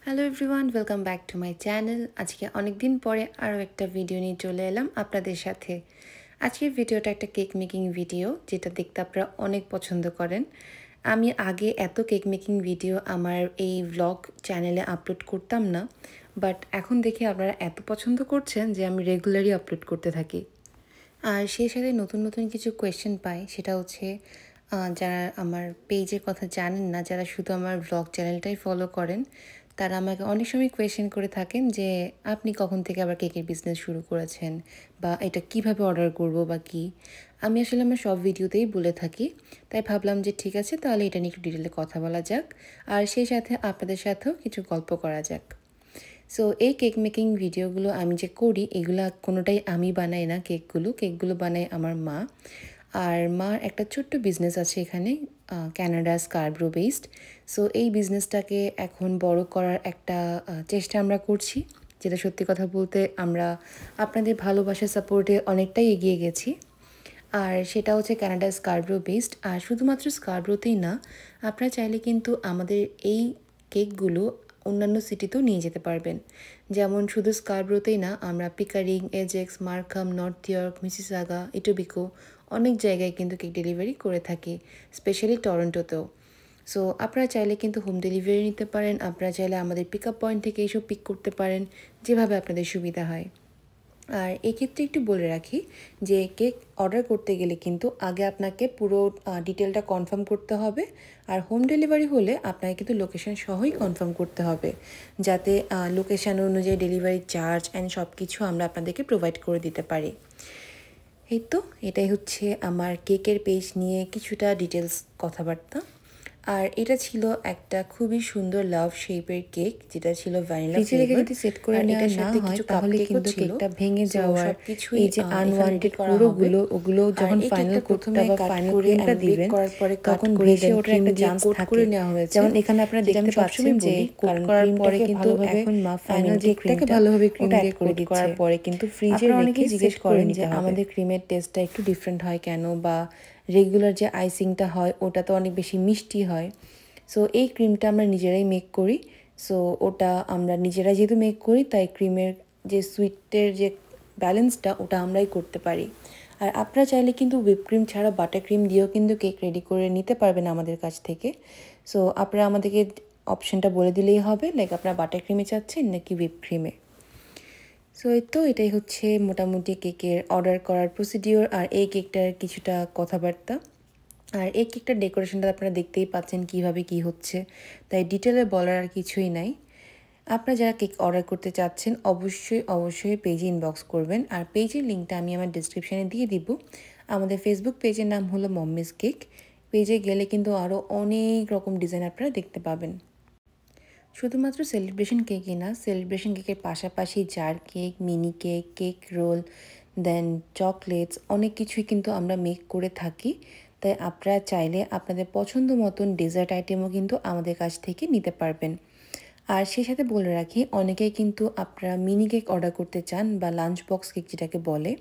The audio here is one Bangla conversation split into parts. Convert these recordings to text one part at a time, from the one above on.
Hello everyone, welcome back to my channel. আজকে অনেক দিন পরে আরও একটা ভিডিও নিয়ে চলে এলাম আপনাদের সাথে। আজকের ভিডিওটা একটা কেক মেকিং ভিডিও, যেটা দেখতে আপনারা অনেক পছন্দ করেন। আমি আগে এত কেক মেকিং ভিডিও আমার এই ভ্লগ চ্যানেলে আপলোড করতাম না, বাট এখন দেখি আপনারা এত পছন্দ করছেন যে আমি রেগুলারই আপলোড করতে থাকি। আর সেই সাথে নতুন নতুন কিছু কোয়েশ্চেন পাই, সেটা হচ্ছে যারা আমার পেজের কথা জানেন না, যারা শুধু আমার ভ্লগ চ্যানেলটাই ফলো করেন, তারা আমাকে অনেক সময় কোয়েশ্চেন করে থাকেন যে আপনি কখন থেকে আবার কেকের বিজনেস শুরু করেছেন, বা এটা কিভাবে অর্ডার করব বা কি। আমি আসলে আমার সব ভিডিওতেই বলে থাকি, তাই ভাবলাম যে ঠিক আছে, তাহলে এটা নিয়ে একটু ডিটেলে কথা বলা যাক, আর সেই সাথে আপনাদের সাথেও কিছু গল্প করা যাক। সো এই কেক মেকিং ভিডিওগুলো আমি যে করি, এগুলা কোনোটাই আমি বানাই না। কেকগুলো বানায় আমার মা। আর মার একটা ছোট্ট বিজনেস আছে এখানে, ক্যানাডা স্কারব্রো বেসড। সো এই বিজনেসটাকে এখন বড় করার একটা চেষ্টা আমরা করছি, যেটা সত্যি কথা বলতে আমরা আপনাদের ভালোবাসা সাপোর্টে অনেকটাই এগিয়ে গেছি। আর সেটা হচ্ছে ক্যানাডা স্কারব্রো বেসড। আর শুধুমাত্র স্কারব্রোতেই না, আপনারা চাইলে কিন্তু আমাদের এই কেকগুলো অন্যান্য সিটিতেও নিয়ে যেতে পারবেন। যেমন শুধু স্কারব্রোতেই না, আমরা Pickering, Ajax, Markham, North York, Mississauga, Etobicoke অনেক জায়গায় কিন্তু কেক ডেলিভারি করে থাকি, স্পেশালি টরন্টোতেও। সো আপনারা চাইলে কিন্তু হোম ডেলিভারি নিতে পারেন। আপনারা চাইলে আমাদের পিক আপ পয়েন্ট থেকে এইসব পিক করতে পারেন, যেভাবে আপনাদের সুবিধা হয়। আর এক্ষেত্রে একটু বলে রাখি যে কেক অর্ডার করতে গেলে কিন্তু আগে আপনাকে পুরো ডিটেলটা কনফার্ম করতে হবে। আর হোম ডেলিভারি হলে আপনাকে কিন্তু লোকেশন সহই কনফার্ম করতে হবে, যাতে লোকেশান অনুযায়ী ডেলিভারি চার্জ অ্যান্ড সব কিছু আমরা আপনাদেরকে প্রোভাইড করে দিতে পারি। এই তো এটাই হচ্ছে আমার কেকের পেজ নিয়ে কিছুটা ডিটেলস কথাবার্তা। আর এটা ছিল একটা খুবই সুন্দর লাভ শেপের কেক, যেটা ছিল ভ্যানিলা ফ্লেভার। যদি সেট করে নেওয়া না হয়, তাহলে কিন্তু কেকটা ভেঙে যাওয়ার, এই যে আনওয়ান্টেড পুরোগুলো ওগুলো যখন ফাইনাল কোটটা বা ফাইনাল ক্রিমটা দিবেন, তখন ভেসে ওঠার একটা চান্স থাকে। যেমন এখানে আপনারা দেখতে পাচ্ছেন যে কোট করার পরে কিন্তু এখন মা ফাইনাল যে ক্রিমটাকে ভালোভাবে ক্রিম দিয়ে করে দিচ্ছে, পরে কিন্তু ফ্রিজে রেখে জিজ্ঞেস করেন যে আমাদের ক্রিমের টেস্টটা একটু ডিফারেন্ট হয় কেন, বা রেগুলার যে আইসিংটা হয় ওটা তো অনেক বেশি মিষ্টি হয়। সো এই ক্রিমটা আমরা নিজেরাই মেক করি। সো ওটা আমরা নিজেরাই যেহেতু মেক করি, তাই ক্রিমের যে সুইটের যে ব্যালেন্সটা ওটা আমরাই করতে পারি। আর আপনারা চাইলে কিন্তু হুইপ ক্রিম ছাড়া বাটার ক্রিম দিয়েও কিন্তু কেক রেডি করে নিতে পারবেন আমাদের কাছ থেকে। সো আপনারা আমাদেরকে অপশানটা বলে দিলেই হবে, লাইক আপনারা বাটার ক্রিমে চাচ্ছেন নাকি হুইপ ক্রিমে। সো এই তো এটাই হচ্ছে মোটামুটি কেকের অর্ডার করার প্রসিডিওর আর এই কেকটার কিছুটা কথাবার্তা। আর এই কেকটার ডেকোরেশনটা আপনারা দেখতেই পাচ্ছেন কিভাবে কি হচ্ছে, তাই ডিটেলে বলার আর কিছুই নাই। আপনারা যারা কেক অর্ডার করতে চাচ্ছেন অবশ্যই পেজে ইনবক্স করবেন। আর পেজের লিঙ্কটা আমি আমার ডিসক্রিপশানে দিয়ে দিব। আমাদের ফেসবুক পেজের নাম হলো মম্মিস কেক। পেজে গেলে কিন্তু আরও অনেক রকম ডিজাইন আপনারা দেখতে পাবেন। শুধুমাত্র সেলিব্রেশন কেকই না, সেলিব্রেশন কেকের পাশাপাশি jar cake, mini cake, cake roll, then chocolates, অনেক কিছুই কিন্তু আমরা মেক করে থাকি। তাই আপনারা চাইলে আপনাদের পছন্দ মতন ডেজার্ট আইটেমও কিন্তু আমাদের কাছ থেকে নিতে পারবেন। আর সেই সাথে বলে রাখি, অনেকেই কিন্তু আপনারা মিনি কেক অর্ডার করতে চান, বা লাঞ্চ বক্স কেক যেটাকে বলে,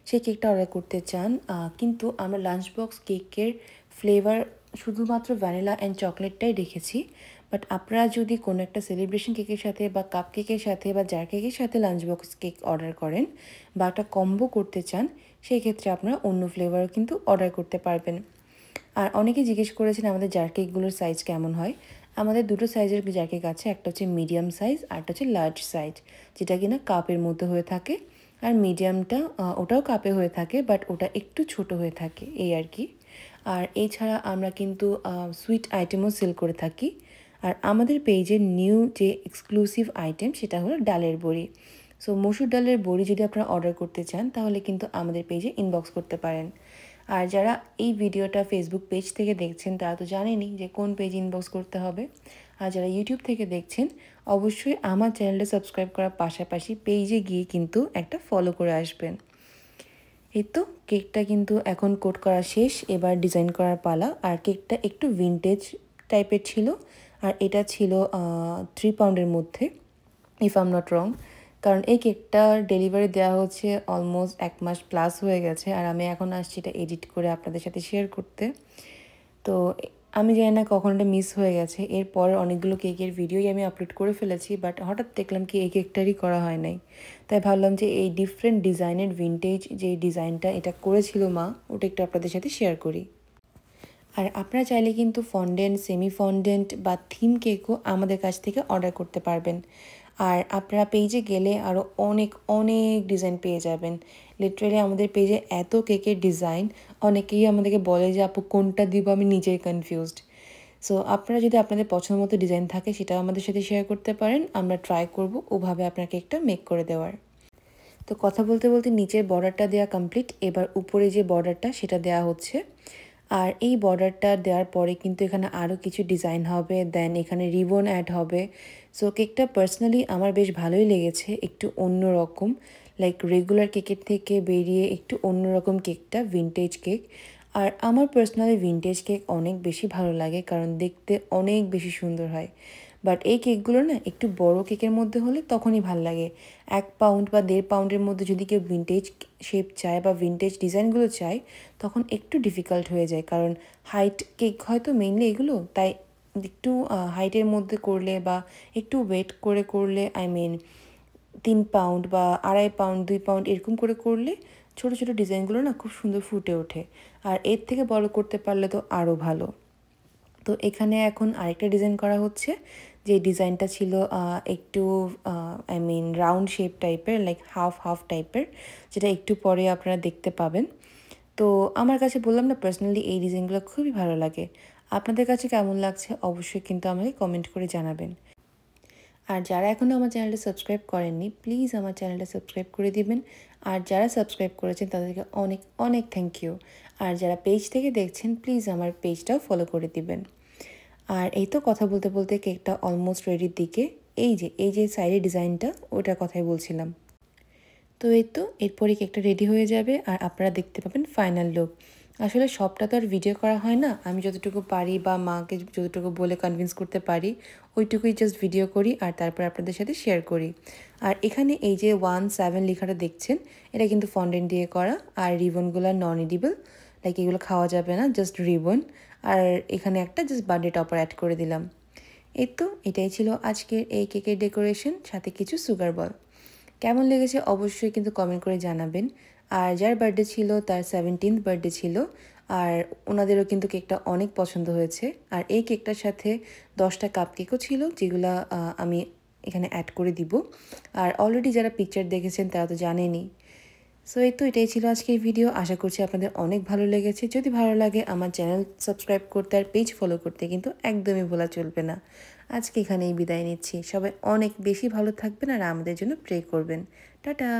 সেই কেকটা অর্ডার করতে চান। কিন্তু আমরা লাঞ্চ বক্স কেকের ফ্লেভার শুধুমাত্র ভ্যানিলা অ্যান্ড চকলেটটাই রেখেছি। বাট আপনারা যদি কোনো একটা সেলিব্রেশন কেকের সাথে বা কাপ কেকের সাথে বা জার কেকের সাথে লাঞ্চ বক্স কেক অর্ডার করেন, বা একটা কম্বো করতে চান, সেই ক্ষেত্রে আপনারা অন্য ফ্লেভারও কিন্তু অর্ডার করতে পারবেন। আর অনেকে জিজ্ঞেস করেছেন আমাদের জার কেকগুলোর সাইজ কেমন হয়। আমাদের দুটো সাইজের জার কেক আছে, একটা হচ্ছে মিডিয়াম সাইজ আর একটা হচ্ছে লার্জ সাইজ, যেটা কিনা কাপের মধ্যে হয়ে থাকে। আর মিডিয়ামটা ওটাও কাপে হয়ে থাকে, বাট ওটা একটু ছোট হয়ে থাকে, এই আর কি। আর এছাড়া আমরা কিন্তু সুইট আইটেমও সেল করে থাকি। আর আমাদের পেজের নিউ যে এক্সক্লুসিভ আইটেম, সেটা হলো ডালের বড়ি। সো মসুর ডালের বড়ি যদি আপনারা অর্ডার করতে চান, তাহলে কিন্তু আমাদের পেজে ইনবক্স করতে পারেন। আর যারা এই ভিডিওটা ফেসবুক পেজ থেকে দেখছেন, তারা তো জানেনই যে কোন পেজ ইনবক্স করতে হবে। আর যারা ইউটিউব থেকে দেখছেন, অবশ্যই আমার চ্যানেলটা সাবস্ক্রাইব করার পাশাপাশি পেজে গিয়ে কিন্তু একটা ফলো করে আসবেন। এই তো কেকটা কিন্তু এখন কোট করা শেষ, এবার ডিজাইন করার পালা। আর কেকটা একটু ভিনটেজ টাইপের ছিল, আর এটা ছিল 3 পাউন্ডের মধ্যে, if I am not wrong. কারণ এই কেকটার ডেলিভারি দেওয়া হচ্ছে অলমোস্ট 1 মাস প্লাস হয়ে গেছে, আর আমি এখন আসছি এটা এডিট করে আপনাদের সাথে শেয়ার করতে। তো আমি জানি না কখন এটা মিস হয়ে গেছে। এরপর অনেকগুলো কেকের ভিডিওই আমি আপলোড করে ফেলেছি, বাট হঠাৎ দেখলাম কি এই কেকটারই করা হয় নাই। তাই ভাবলাম যে এই ডিফারেন্ট ডিজাইনের ভিনটেজ যে ডিজাইনটা এটা করেছিল মা, ওটা একটু আপনাদের সাথে শেয়ার করি। আর আপনারা চাইলে কিন্তু ফন্ডেন্ট, সেমি ফন্ডেন্ট বা থিম কেকও আমাদের কাছ থেকে অর্ডার করতে পারবেন। আর আপনারা পেজে গেলে আরও অনেক অনেক ডিজাইন পেয়ে যাবেন। লিটারেলি আমাদের পেজে এত কেকের ডিজাইন, অনেকেই আমাদেরকে বলে যে আপু কোনটা দিব, আমি নিজেই কনফিউজড। সো আপনারা যদি আপনাদের পছন্দ মতো ডিজাইন থাকে সেটাও আমাদের সাথে শেয়ার করতে পারেন, আমরা ট্রাই করব ওভাবে আপনার কেকটা মেক করে দেওয়ার। তো কথা বলতে বলতে নিচের বর্ডারটা দেওয়া কমপ্লিট, এবার উপরে যে বর্ডারটা সেটা দেওয়া হচ্ছে। আর এই বর্ডারটা দেওয়ার পরে কিন্তু এখানে আরও কিছু ডিজাইন হবে, দেন এখানে রিবন অ্যাড হবে। সো কেকটা পার্সোনালি আমার বেশ ভালোই লেগেছে, একটু অন্যরকম, লাইক রেগুলার কেকের থেকে বেরিয়ে একটু অন্যরকম কেকটা, ভিনটেজ কেক। আর আমার পার্সোনালি ভিনটেজ কেক অনেক বেশি ভালো লাগে, কারণ দেখতে অনেক বেশি সুন্দর হয়। বাট এই কেকগুলো না একটু বড় কেকের মধ্যে হলে তখনই ভাল লাগে। 1 পাউন্ড বা 1.5 পাউন্ডের মধ্যে যদি কেউ ভিনটেজ শেপ চায় বা ভিনটেজ ডিজাইনগুলো চায়, তখন একটু ডিফিকাল্ট হয়ে যায়, কারণ হাইট কেক হয়তো মেইনলি এগুলো, তাই একটু হাইটের মধ্যে করলে বা একটু ওয়েট করে করলে, আই মিন 3 পাউন্ড বা 2.5 পাউন্ড, 2 পাউন্ড এরকম করে করলে ছোটো ছোটো ডিজাইনগুলো না খুব সুন্দর ফুটে ওঠে। আর এর থেকে বড় করতে পারলে তো আরও ভালো। তো এখানে এখন আরেকটা ডিজাইন করা হচ্ছে, যে ডিজাইনটা ছিল একটু আই মিন রাউন্ড শেপ টাইপের, লাইক হাফ হাফ টাইপের, যেটা একটু পরে আপনারা দেখতে পাবেন। তো আমার কাছে বললাম না, পার্সোনালি এই ডিজাইনগুলো খুবই ভালো লাগে। আপনাদের কাছে কেমন লাগছে অবশ্যই কিন্তু আমাকে কমেন্ট করে জানাবেন। আর যারা এখনও আমার চ্যানেলটা সাবস্ক্রাইব করেননি, প্লিজ আমার চ্যানেলটা সাবস্ক্রাইব করে দিবেন। আর যারা সাবস্ক্রাইব করেছেন তাদেরকে অনেক অনেক থ্যাংক ইউ। আর যারা পেজ থেকে দেখছেন প্লিজ আমার পেজটাও ফলো করে দিবেন। আর এই তো কথা বলতে বলতে কেকটা অলমোস্ট রেডির দিকে। এই যে সাইডের ডিজাইনটা, ওটার কথাই বলছিলাম। তো এই তো এরপরই কেকটা রেডি হয়ে যাবে আর আপনারা দেখতে পাবেন ফাইনাল লুক। আসলে সবটা তো আর ভিডিও করা হয় না, আমি যতটুকু পারি বা মাকে যতটুকু বলে কনভিন্স করতে পারি ওইটুকুই জাস্ট ভিডিও করি আর তারপর আপনাদের সাথে শেয়ার করি। আর এখানে এই যে 17 লেখাটা দেখছেন, এটা কিন্তু ফন্ডেন্ট দিয়ে করা, আর রিবনগুলো নন এডিবল, লাইক এগুলো খাওয়া যাবে না, জাস্ট রিবন। আর এখানে একটা জাস্ট বার্থডে টপার অ্যাড করে দিলাম। এই তো এটাই ছিল আজকের এই কেকের ডেকোরেশন, সাথে কিছু সুগার বল। কেমন লেগেছে অবশ্যই কিন্তু কমেন্ট করে জানাবেন। আর যার বার্থডে ছিল তার 17th বার্থডে ছিল, আর ওনাদেরও কিন্তু কেকটা অনেক পছন্দ হয়েছে। আর এই কেকটার সাথে 10টা কাপ কেকও ছিল, যেগুলো আমি এখানে অ্যাড করে দিব। আর অলরেডি যারা পিকচার দেখেছেন তারা তো জানেনই। সো এই তো এটাই ছিল আজকের ভিডিও, আশা করছি আপনাদের অনেক ভালো লেগেছে। যদি ভালো লাগে আমার চ্যানেল সাবস্ক্রাইব করতে আর পেজ ফলো করতে কিন্তু একদমই ভোলা চলবে না। আজকে এখানেই বিদায় নিচ্ছি, সবাই অনেক বেশি ভালো থাকবেন আর আমাদের জন্য প্রে করবেন। টাটা।